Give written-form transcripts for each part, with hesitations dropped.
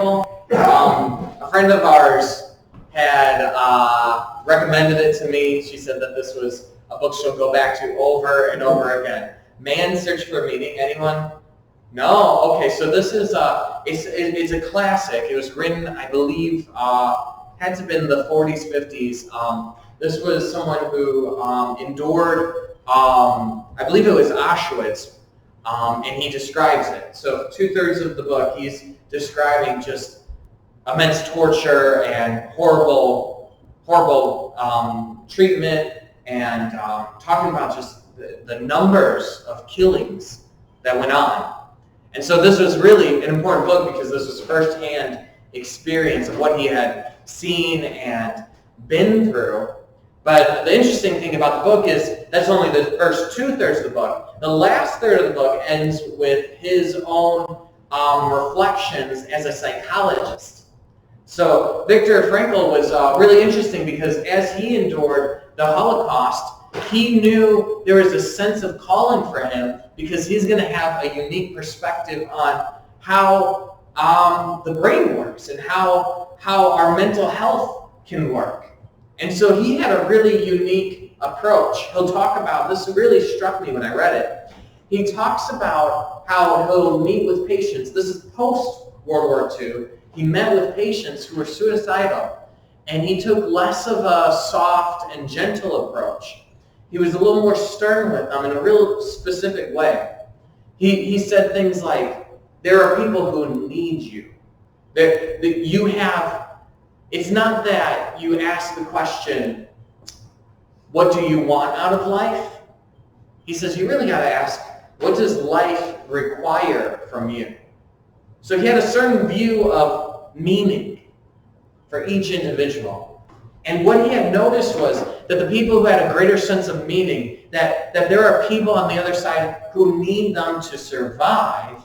A friend of ours had recommended it to me. She said that this was a book she'll go back to over and over again. Man's Search for Meaning. Anyone? No? Okay, so this is it's a classic. It was written, I believe, had to have been the 40s, 50s. This was someone who endured, I believe it was Auschwitz, and he describes it. So 2/3 of the book, he's describing just immense torture and horrible treatment, and talking about just the numbers of killings that went on. And so this was really an important book because this was firsthand experience of what he had seen and been through. But the interesting thing about the book is that's only the first 2/3 of the book. The last third of the book ends with his own reflections as a psychologist. So Viktor Frankl was really interesting because as he endured the Holocaust, he knew there was a sense of calling for him because he's going to have a unique perspective on how the brain works and how our mental health can work. And so he had a really unique approach. He'll talk about, this really struck me when I read it. He talks about how he'll meet with patients. This is post-World War II. He met with patients who were suicidal, and he took less of a soft and gentle approach. He was a little more stern with them in a real specific way. He said things like, there are people who need you. That you have, it's not that you ask the question, what do you want out of life? He says, you really got to ask, what does life require from you? So he had a certain view of meaning for each individual. And what he had noticed was that the people who had a greater sense of meaning, that there are people on the other side who need them to survive,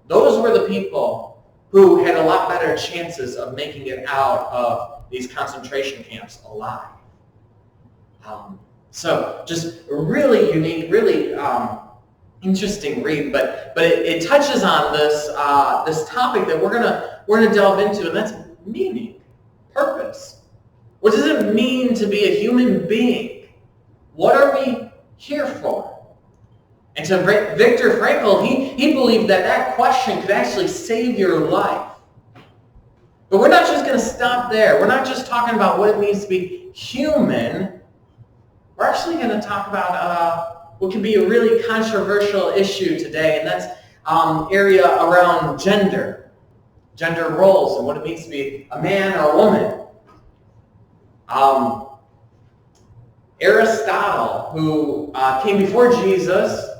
those were the people who had a lot better chances of making it out of these concentration camps alive. So just really unique, really interesting read, but it touches on this this topic that we're gonna delve into, and that's meaning, purpose. What does it mean to be a human being? What are we here for? And so Viktor Frankl, he believed that question could actually save your life. But we're not just going to stop there. We're not just talking about what it means to be human. We're actually going to talk about what can be a really controversial issue today, and that's area around gender roles, and what it means to be a man or a woman. Aristotle, who came before Jesus,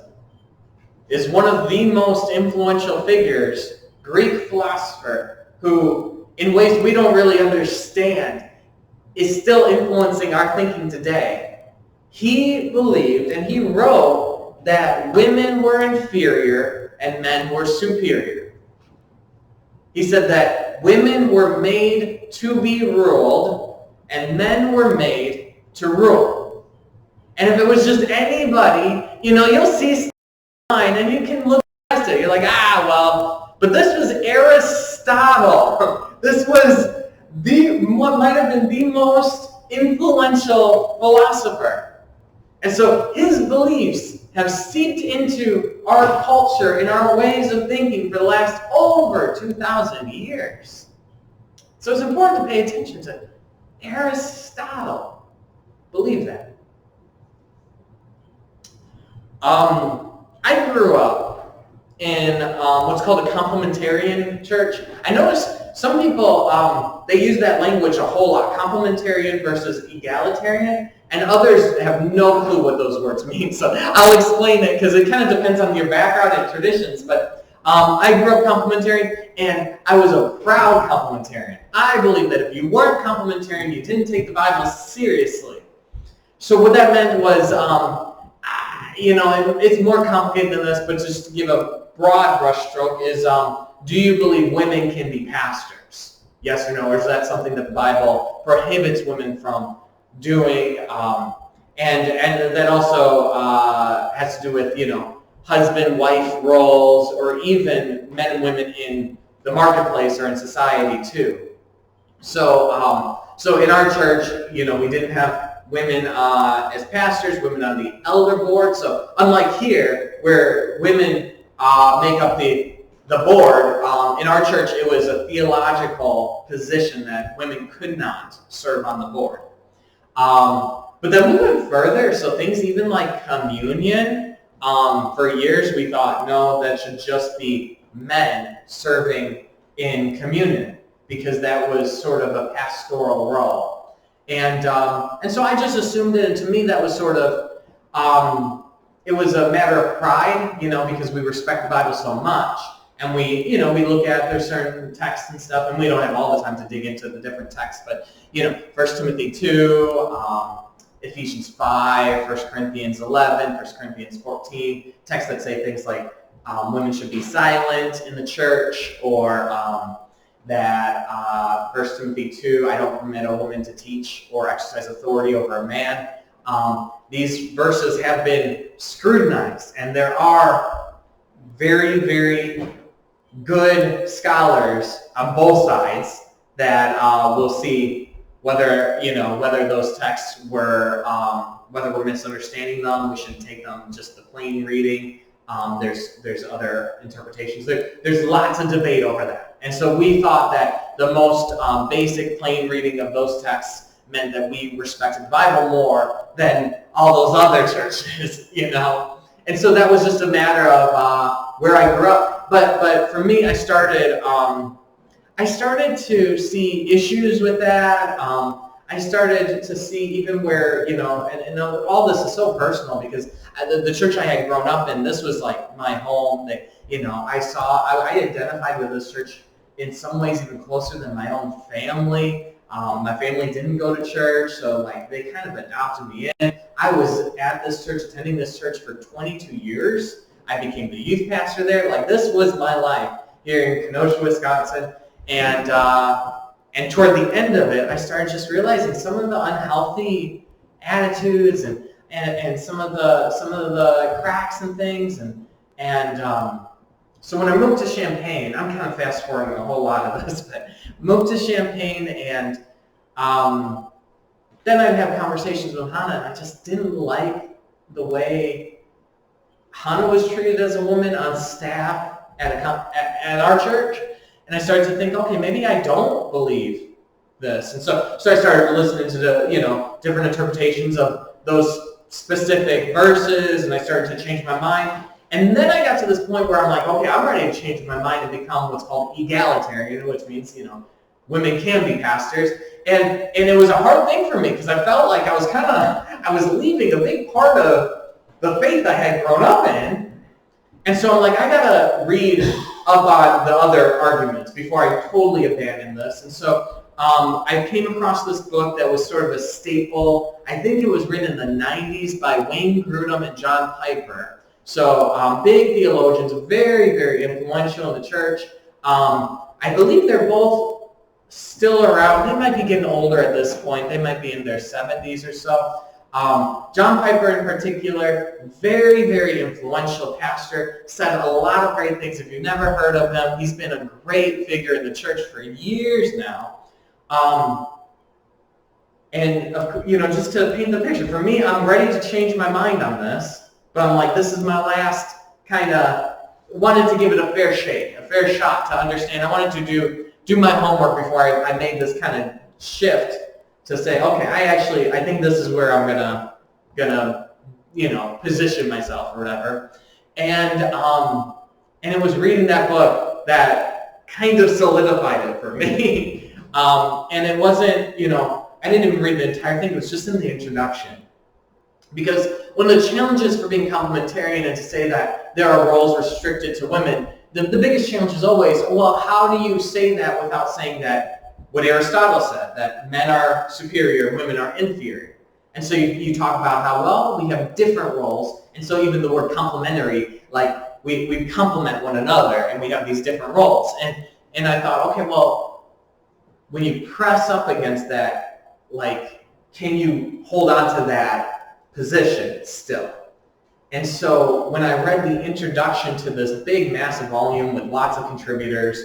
is one of the most influential figures, Greek philosopher, who, in ways we don't really understand, is still influencing our thinking today. He believed, and he wrote, that women were inferior and men were superior. He said that women were made to be ruled and men were made to rule. And if it was just anybody, you'll see line and you can look past it. You're like, well, but this was Aristotle. This was what might have been the most influential philosopher. And so his beliefs have seeped into our culture and our ways of thinking for the last over 2,000 years. So it's important to pay attention to Aristotle. Believe that. I grew up in what's called a complementarian church. I noticed some people, they use that language a whole lot, complementarian versus egalitarian, and others have no clue what those words mean. So I'll explain it because it kind of depends on your background and traditions. But I grew up complementarian, and I was a proud complementarian. I believe that if you weren't complementarian, you didn't take the Bible seriously. So what that meant was, it's more complicated than this, but just to give a broad brushstroke is, do you believe women can be pastors? Yes or no? Or is that something that the Bible prohibits women from doing? And that also has to do with, husband-wife roles, or even men and women in the marketplace or in society too. So in our church, we didn't have women as pastors, women on the elder board. So unlike here, where women make up the board, in our church it was a theological position that women could not serve on the board. But then we went further, so things even like communion, for years we thought, no, that should just be men serving in communion, because that was sort of a pastoral role. And so I just assumed it, and to me that was sort of, it was a matter of pride, because we respect the Bible so much. And we look at, there's certain texts and stuff, and we don't have all the time to dig into the different texts, but, 1 Timothy 2, Ephesians 5, 1 Corinthians 11, 1 Corinthians 14, texts that say things like women should be silent in the church, or that 1 Timothy 2, I don't permit a woman to teach or exercise authority over a man. These verses have been scrutinized, and there are very, very good scholars on both sides that will see whether those texts were whether we're misunderstanding them. We shouldn't take them just the plain reading. There's other interpretations. There's lots of debate over that, and so we thought that the most basic plain reading of those texts meant that we respected the Bible more than all those other churches, And so that was just a matter of where I grew up. But for me, I started to see issues with that. I started to see even where, and all this is so personal, because the church I had grown up in, this was like my home. That I identified with this church in some ways even closer than my own family. My family didn't go to church, so they kind of adopted me in. I was at this church, attending this church for 22 years. I became the youth pastor there. This was my life here in Kenosha, Wisconsin. And toward the end of it, I started just realizing some of the unhealthy attitudes and some of the cracks and things. So when I moved to Champaign, I'm kind of fast forwarding a whole lot of this, but moved to Champaign, and then I'd have conversations with Hannah, and I just didn't like the way Hannah was treated as a woman on staff at our church. And I started to think, okay, maybe I don't believe this. And so I started listening to the different interpretations of those specific verses, and I started to change my mind. And then I got to this point where I'm like, okay, I'm ready to change my mind and become what's called egalitarian, which means, women can be pastors. And it was a hard thing for me, because I felt like I was leaving a big part of the faith I had grown up in. And so I'm like, I gotta read about the other arguments before I totally abandon this. And so I came across this book that was sort of a staple. I think it was written in the 90s by Wayne Grudem and John Piper. So big theologians, very, very influential in the church. I believe they're both still around. They might be getting older at this point. They might be in their 70s or so. John Piper in particular, very, very influential pastor, said a lot of great things. If you've never heard of him, he's been a great figure in the church for years now. Just to paint the picture, for me, I'm ready to change my mind on this, but I'm like, this is my last wanted to give it a fair shake, a fair shot to understand. I wanted to do my homework before I made this kind of shift to say, okay, I think this is where I'm gonna position myself or whatever. And it was reading that book that kind of solidified it for me. And it wasn't, I didn't even read the entire thing. It was just in the introduction. Because one of the challenges for being complementarian and to say that there are roles restricted to women, the biggest challenge is always, well, how do you say that without saying that what Aristotle said, that men are superior, women are inferior? And so you talk about how, well, we have different roles, and so even the word complementary, we complement one another, and we have these different roles. And I thought, okay, well, when you press up against that, can you hold on to that position still? And so when I read the introduction to this big, massive volume with lots of contributors,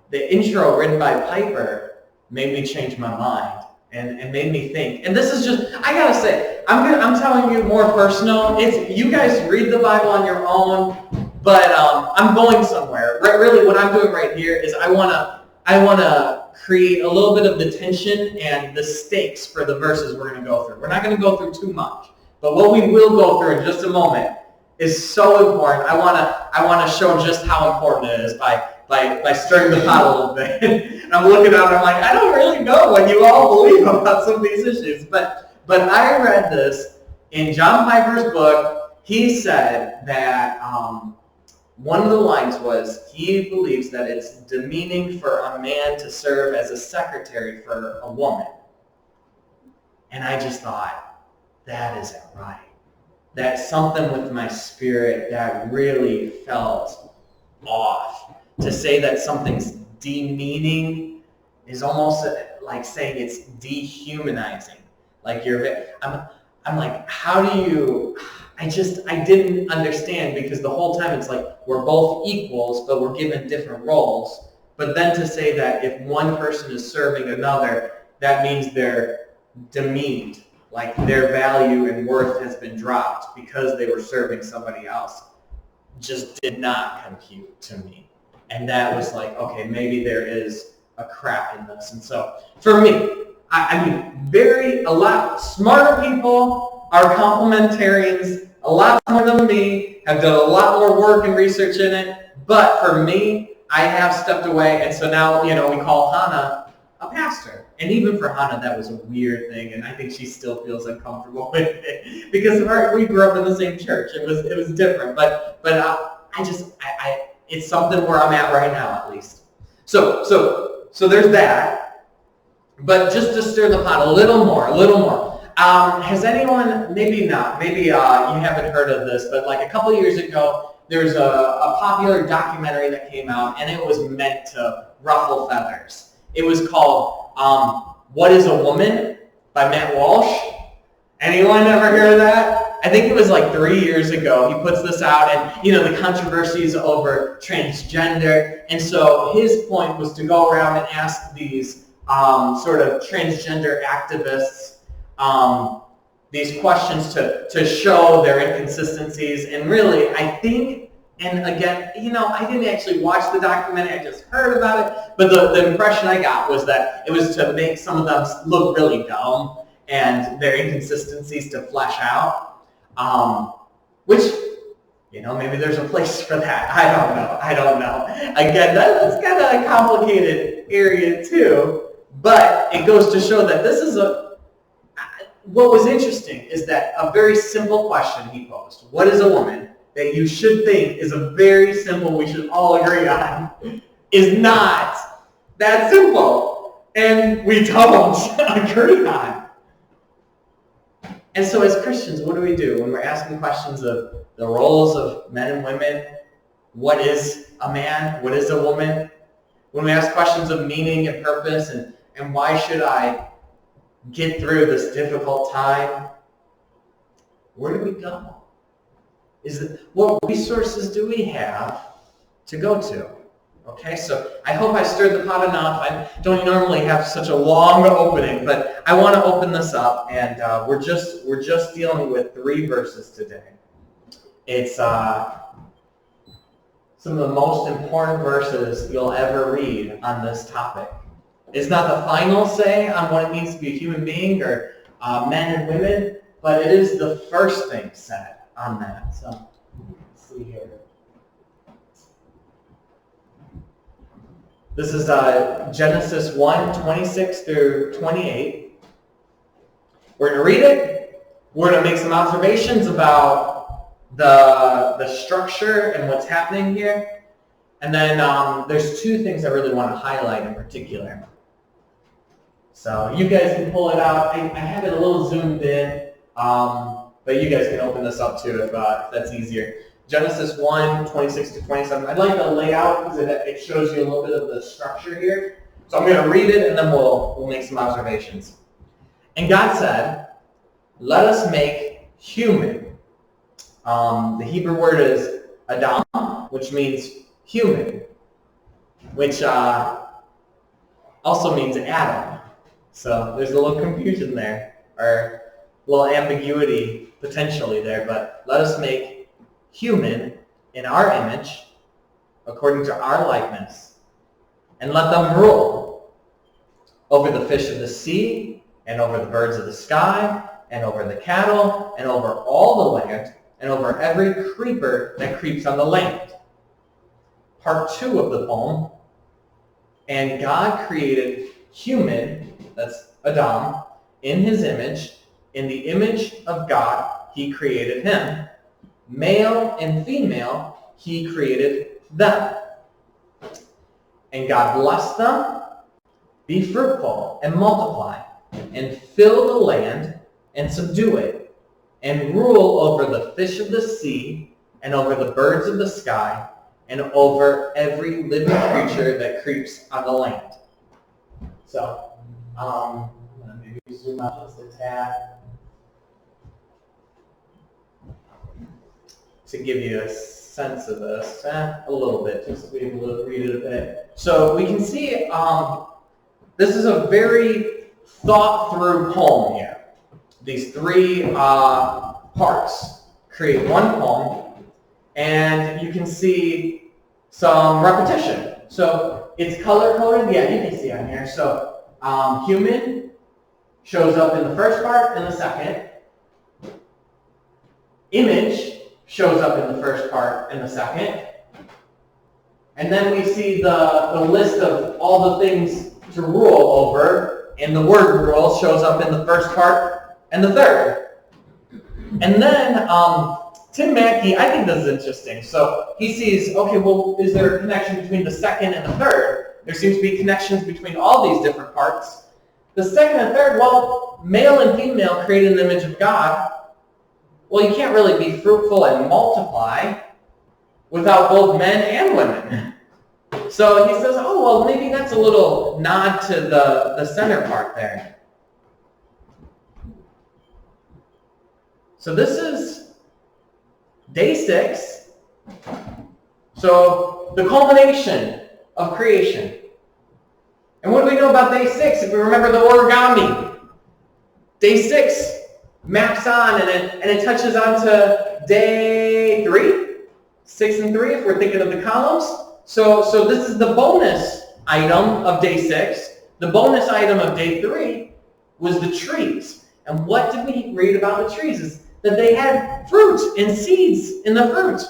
the intro written by Piper made me change my mind and made me think. And this is just, I gotta say, I'm telling you more personal. It's, you guys read the Bible on your own, but I'm going somewhere. Really, what I'm doing right here is I wanna create a little bit of the tension and the stakes for the verses we're gonna go through. We're not gonna go through too much, but what we will go through in just a moment is so important. I wanna show just how important it is by stirring the pot a little bit. And I'm looking out and I'm like, I don't really know what you all believe about some of these issues. But I read this in John Piper's book. He said that one of the lines was he believes that it's demeaning for a man to serve as a secretary for a woman. And I just thought, that isn't right. That's something with my spirit that really felt off. To say that something's demeaning is almost like saying it's dehumanizing. Like I'm like, how do you, I didn't understand, because the whole time it's like we're both equals, but we're given different roles. But then to say that if one person is serving another, that means they're demeaned, like their value and worth has been dropped because they were serving somebody else, just did not compute to me. And that was like, okay, maybe there is a crack in this. And so for me, I mean, a lot smarter people are complementarians, a lot more than me, have done a lot more work and research in it. But for me, I have stepped away. And so now, we call Hannah a pastor. And even for Hannah, that was a weird thing. And I think she still feels uncomfortable with it because we grew up in the same church. It was different. But it's something where I'm at right now, at least. So there's that. But just to stir the pot a little more. Has anyone, maybe not, maybe you haven't heard of this, but like a couple years ago, there's a popular documentary that came out, and it was meant to ruffle feathers. It was called What is a Woman? By Matt Walsh. Anyone ever hear of that? I think it was like 3 years ago. He puts this out, and the controversies over transgender. And so his point was to go around and ask these sort of transgender activists these questions to show their inconsistencies. And really, I think, and again, I didn't actually watch the documentary, I just heard about it, but the impression I got was that it was to make some of them look really dumb and their inconsistencies to flesh out. Which, maybe there's a place for that. I don't know. Again, that's kind of a complicated area too, but it goes to show that this is what was interesting is that a very simple question he posed, what is a woman, that you should think is a very simple, we should all agree on, is not that simple. And we don't agree on. And so as Christians, what do we do when we're asking questions of the roles of men and women? What is a man? What is a woman? When we ask questions of meaning and purpose and why should I get through this difficult time? Where do we go? What resources do we have to go to? Okay, so I hope I stirred the pot enough. I don't normally have such a long opening, but I want to open this up, and we're just dealing with 3 verses today. It's some of the most important verses you'll ever read on this topic. It's not the final say on what it means to be a human being or men and women, but it is the first thing said on that. So let's see here. This is Genesis 1, 26 through 28. We're going to read it. We're going to make some observations about the structure and what's happening here. And then there's 2 things I really want to highlight in particular. So you guys can pull it out. I have it a little zoomed in, but you guys can open this up too if that's easier. Genesis 1, 26 to 27. I like the layout because it shows you a little bit of the structure here. So I'm going to read it and then we'll make some observations. And God said, let us make human. The Hebrew word is Adam, which means human. which also means Adam. So there's a little confusion there, or a little ambiguity potentially there, but let us make human in our image, according to our likeness, and let them rule over the fish of the sea, and over the birds of the sky, and over the cattle, and over all the land, and over every creeper that creeps on the land. Part 2 of the poem. And God created human, that's Adam, in his image. In the image of God, he created him. Male and female, he created them. And God blessed them. Be fruitful and multiply, and fill the land and subdue it, and rule over the fish of the sea, and over the birds of the sky, and over every living creature that creeps on the land. So, maybe zoom out just a tad to give you a sense of this, a little bit, just to be able to read it a bit. So we can see this is a very thought-through poem here. These 3 parts create one poem, and you can see some repetition. So it's color-coded. Yeah, you can see on here. So human shows up in the first part and the second. Image shows up in the first part and the second. And then we see the list of all the things to rule over, and the word rule shows up in the first part and the third. And then Tim Mackey, I think this is interesting. So he sees, okay, well, is there a connection between the second and the third? There seems to be connections between all these different parts. The second and third, well, male and female created in the image of God. Well, you can't really be fruitful and multiply without both men and women. So he says, oh, well, maybe that's a little nod to the center part there. So this is day 6. So the culmination of creation. And what do we know about day 6? If we remember the origami, day 6 maps on and it touches on to day 3, 6 and 3 if we're thinking of the columns. So this is the bonus item of day 6. The bonus item of day 3 was the trees. And what did we read about the trees? Is that they had fruit and seeds in the fruit.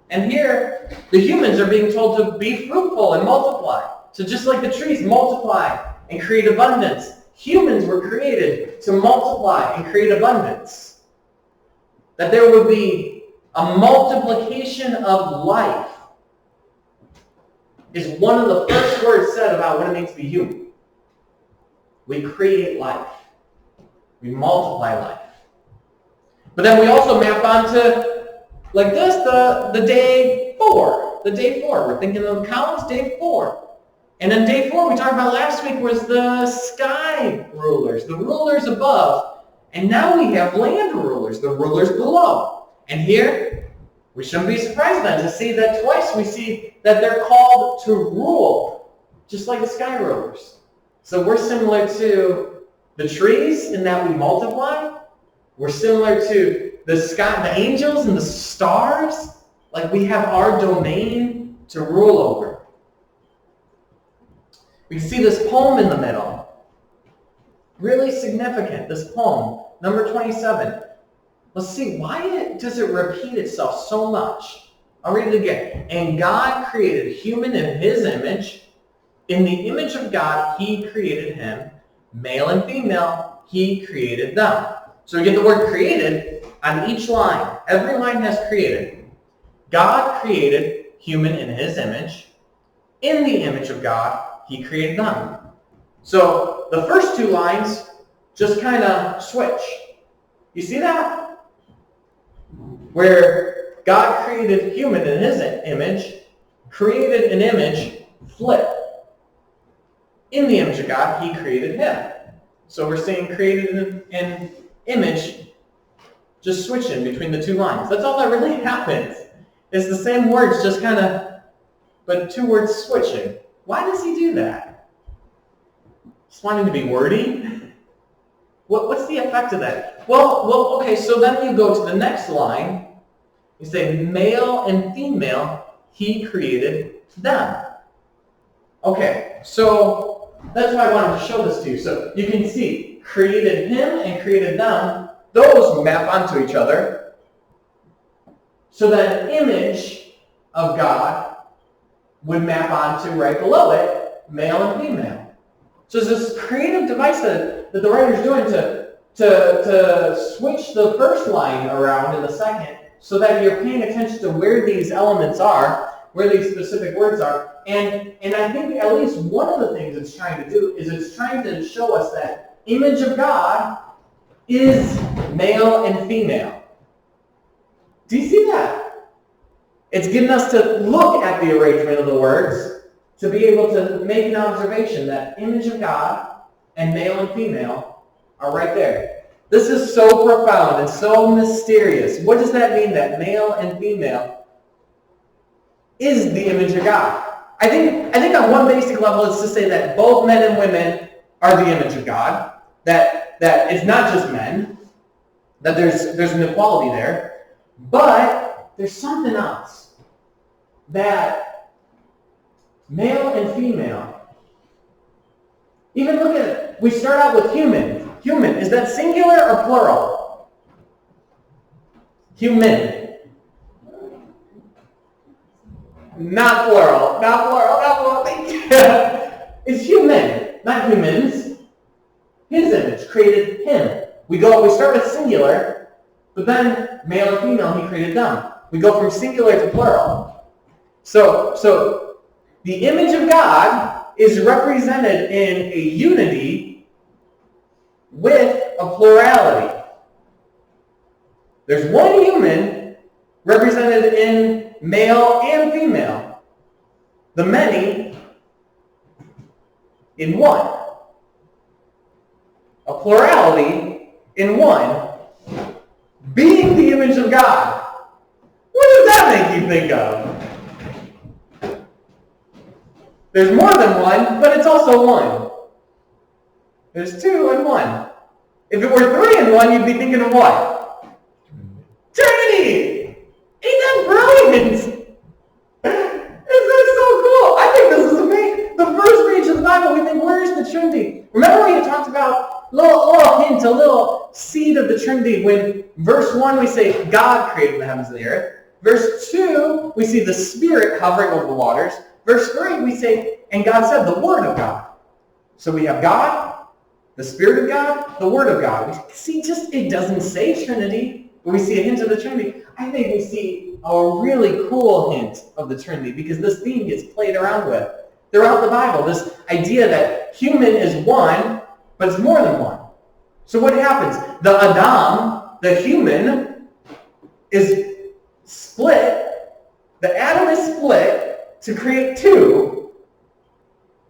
And here, the humans are being told to be fruitful and multiply. So just like the trees multiply and create abundance, humans were created to multiply and create abundance. That there would be a multiplication of life is one of the first words said about what it means to be human. We create life. We multiply life. But then we also map onto, like this, the day 4. The day 4. We're thinking of the columns, day 4. And then day 4, we talked about last week, was the sky rulers, the rulers above. And now we have land rulers, the rulers below. And here, we shouldn't be surprised then to see that twice we see that they're called to rule, just like the sky rulers. So we're similar to the trees in that we multiply. We're similar to the sky, the angels and the stars. Like we have our domain to rule over. We see this poem in the middle. Really significant, this poem, number 27. Let's see, why does it repeat itself so much? I'll read it again. And God created human in his image. In the image of God, he created him. Male and female, he created them. So we get the word created on each line. Every line has created. God created human in his image. In the image of God, he created them. So the first 2 lines just kind of switch. You see that? Where God created human in his image, created an image, flip. In the image of God, he created him. So we're seeing created in image, just switching between the 2 lines. That's all that really happens. It's the same words, just kind of but two words switching. Why does he do that? Just wanting to be wordy? What's the effect of that? Well, okay, so then you go to the next line. You say, male and female, he created them. Okay, so that's why I wanted to show this to you. So you can see, created him and created them, those map onto each other. So that image of God would map onto, right below it, male and female. So there's this creative device that the writer's doing to switch the first line around in the second so that you're paying attention to where these elements are, where these specific words are. And I think at least one of the things it's trying to do is it's trying to show us that image of God is male and female. Do you see that? It's getting us to look at the arrangement of the words to be able to make an observation that image of God and male and female are right there. This is so profound and so mysterious. What does that mean, that male and female is the image of God? I think on one basic level it's to say that both men and women are the image of God, that it's not just men, that there's an equality there, but there's something else, that male and female. Even look at it. We start out with human. Human, is that singular or plural? Human. Not plural. Not plural. Not plural. Thank you. It's human, not humans. His image created him. We start with singular, but then male and female, he created them. We go from singular to plural. So the image of God is represented in a unity with a plurality. There's one human represented in male and female. The many in one. A plurality in one being the image of God. What does that make you think of? There's more than one, but it's also one. There's two and one. If it were three and one, you'd be thinking of what? Trinity! Ain't that brilliant? Isn't that so cool? I think this is amazing. The first page of the Bible, we think, where is the Trinity? Remember when you talked about a little hint, a little seed of the Trinity, when verse 1 we say God created the heavens and the earth. Verse 2, we see the Spirit hovering over the waters. Verse 3, we say, and God said, the Word of God. So we have God, the Spirit of God, the Word of God. We see it doesn't say Trinity, but we see a hint of the Trinity. I think we see a really cool hint of the Trinity because this theme gets played around with throughout the Bible. This idea that human is one, but it's more than one. So what happens? The Adam, the human, is split. The atom is split to create two.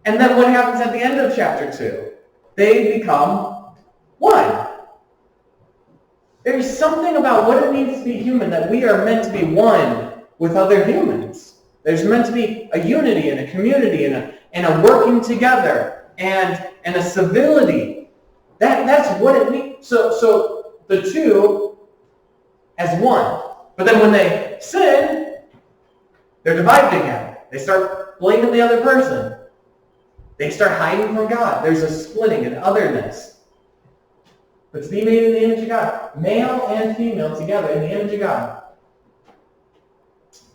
And then what happens at the end of chapter 2? They become one. There's something about what it means to be human, that we are meant to be one with other humans. There's meant to be a unity and a community and a working together and a civility. That's what it means. So the two as one. But then when they sin, they're divided again. They start blaming the other person. They start hiding from God. There's a splitting, an otherness. But to be made in the image of God, male and female together in the image of God.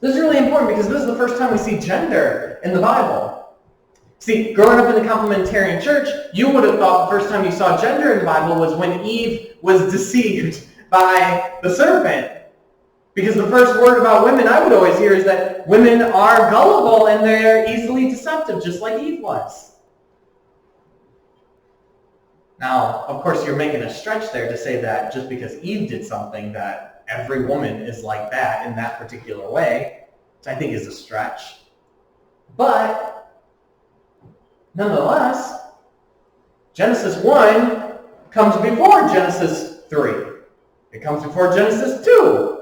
This is really important because this is the first time we see gender in the Bible. See, growing up in the complementarian church, you would have thought the first time you saw gender in the Bible was when Eve was deceived by the serpent. Because the first word about women I would always hear is that women are gullible and they're easily deceptive, just like Eve was. Now, of course, you're making a stretch there to say that just because Eve did something that every woman is like that in that particular way, which I think is a stretch. But, nonetheless, Genesis 1 comes before Genesis 3. It comes before Genesis 2.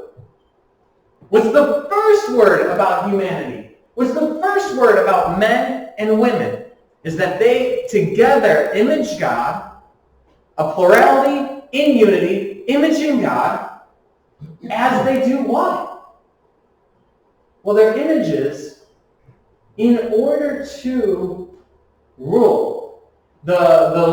What's the first word about humanity? What's the first first word about men and women is that they together image God, a plurality in unity, imaging God, as they do what? Well, they're images in order to rule. The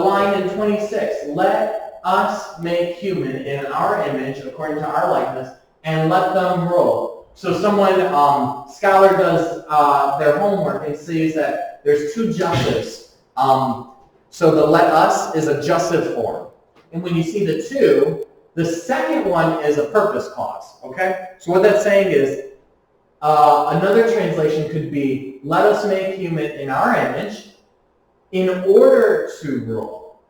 line in 26, let us make human in our image, according to our likeness, and let them rule. So someone, scholar does their homework and sees that there's two justives. So the let us is a jussive form. And when you see the two, the second one is a purpose clause, okay? So what that's saying is, another translation could be, let us make human in our image in order to rule.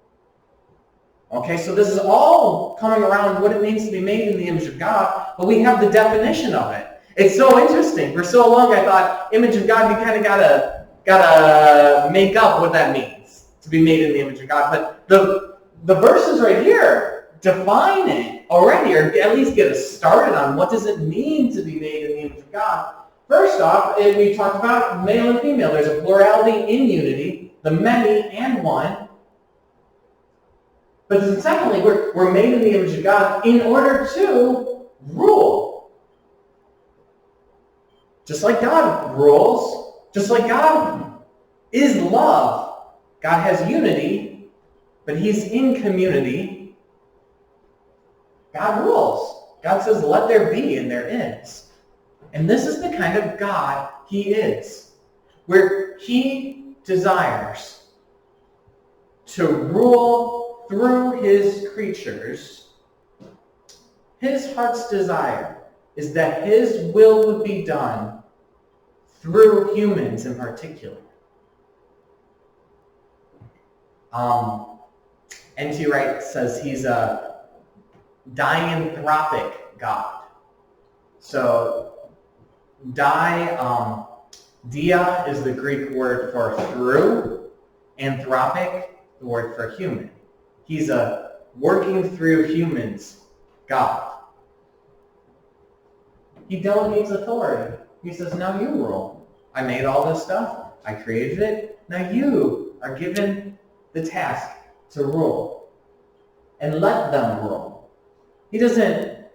Okay, so this is all coming around what it means to be made in the image of God, but we have the definition of it. It's so interesting. For so long I thought image of God, you kind of gotta make up what that means, to be made in the image of God. But the verses right here define it already, or at least get us started on what does it mean to be made in the image of God. First off, we talked about male and female. There's a plurality in unity, the many and one. But then secondly, we're made in the image of God in order to rule. Just like God rules, just like God is love, God has unity, but he's in community. God rules. God says, let there be, and there is. And this is the kind of God he is, where he desires to rule through his creatures. His heart's desire is that his will would be done through humans in particular. N.T. Wright says he's a dianthropic God. So, dia is the Greek word for through, anthropic, the word for human. He's a working through humans God. He delegates authority. He says, now you rule. I made all this stuff. I created it. Now you are given the task to rule. And let them rule. He doesn't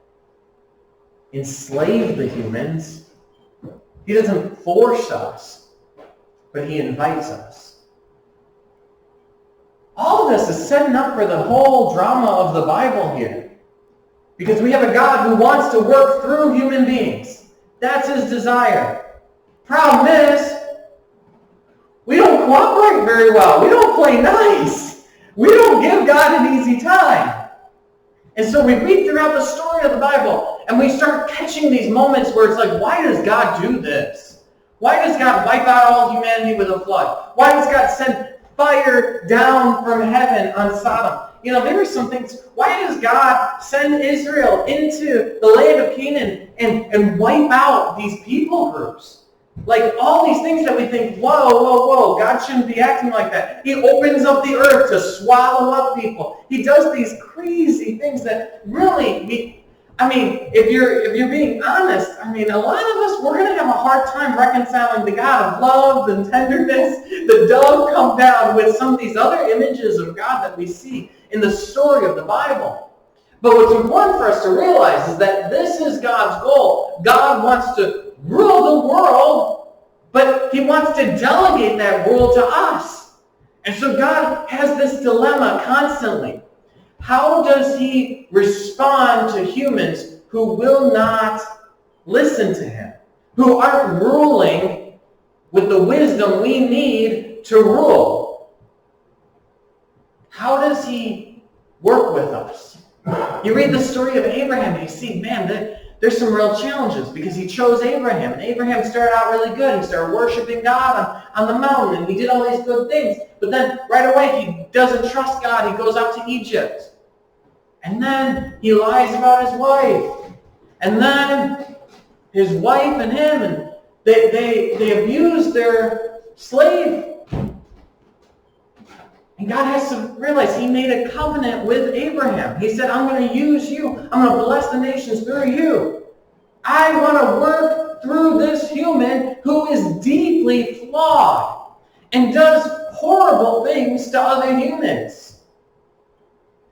enslave the humans. He doesn't force us. But he invites us. All of this is setting up for the whole drama of the Bible here. Because we have a God who wants to work through human beings. That's his desire. Problem is, we don't cooperate very well. We don't play nice. We don't give God an easy time. And so we read throughout the story of the Bible, and we start catching these moments where it's like, why does God do this? Why does God wipe out all humanity with a flood? Why does God send fire down from heaven on Sodom? You know, there are some things. Why does God send Israel into the land of Canaan and wipe out these people groups? Like all these things that we think, whoa, God shouldn't be acting like that. He opens up the earth to swallow up people. He does these crazy things that really, if you're being honest, a lot of us, we're going to have a hard time reconciling the God of love and tenderness, the dove come down with some of these other images of God that we see in the story of the Bible. But what's important for us to realize is that this is God's goal. God wants to rule the world, but he wants to delegate that rule to us. And so God has this dilemma constantly. How does he respond to humans who will not listen to him, who aren't ruling with the wisdom we need to rule? How does he work with us? You read the story of Abraham and you see, man, there's some real challenges because he chose Abraham. And Abraham started out really good. He started worshiping God on the mountain and he did all these good things. But then right away he doesn't trust God. He goes out to Egypt. And then he lies about his wife. And then his wife and him, and they abuse their slave. And God has to realize he made a covenant with Abraham. He said, I'm going to use you. I'm going to bless the nations through you. I want to work through this human who is deeply flawed and does horrible things to other humans.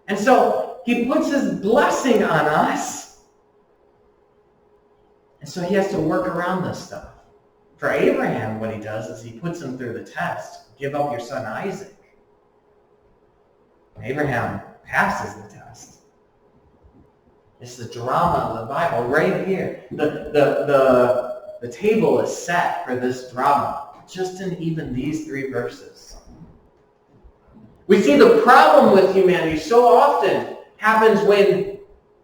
And so he puts his blessing on us. And so he has to work around this stuff. For Abraham, what he does is he puts him through the test. Give up your son Isaac. And Abraham passes the test. It's the drama of the Bible right here. The table is set for this drama, just in even these 3 verses. We see the problem with humanity so often happens when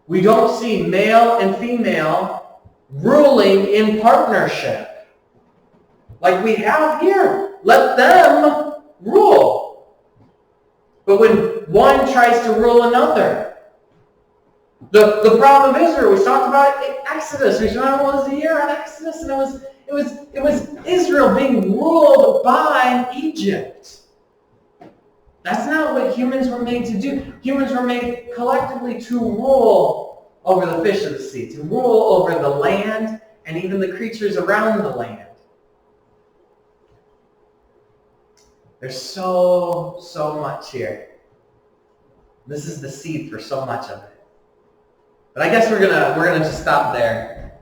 we don't see male and female ruling in partnership. Like we have here. Let them rule. But when one tries to rule another, the problem of Israel, we talked about it in Exodus. We saw it was a year on Exodus, and it was Israel being ruled by Egypt. That's not what humans were made to do. Humans were made collectively to rule over the fish of the sea, to rule over the land and even the creatures around the land. There's so much here. This is the seed for so much of it. But I guess we're gonna just stop there.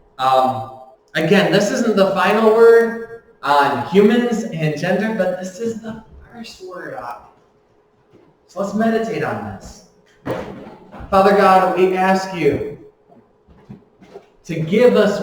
Again, this isn't the final word on humans and gender, but this is the first word on it. So let's meditate on this. Father God, we ask you to give us